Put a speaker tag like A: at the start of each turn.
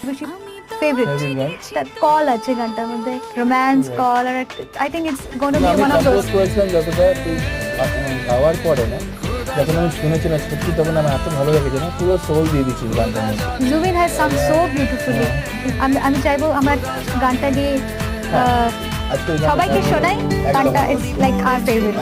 A: বেশি favourite
B: Favorite গান?
A: তার কল আছে গানটার মধ্যে রোম্যান্স কল আর I think it's gonna be
B: আমি
A: ওয়ান অফ
B: কম্পোজ
A: দোজ
B: করেছিলাম যতটা তুই গাওয়ার পরে না, যখন আমি শুনেছি না সত্যি তখন আমার এত ভালো লেগেছে না, পুরো সোল দিয়ে দিচ্ছি গানটার মধ্যে।
A: Zubeen has sung so beautifully. আমি চাইবো আমার গানটা দিয়ে
B: আজকে এই গানটা
A: সবাইকে শোনাই। গানটা ইটস লাইক আর ফেভারিট।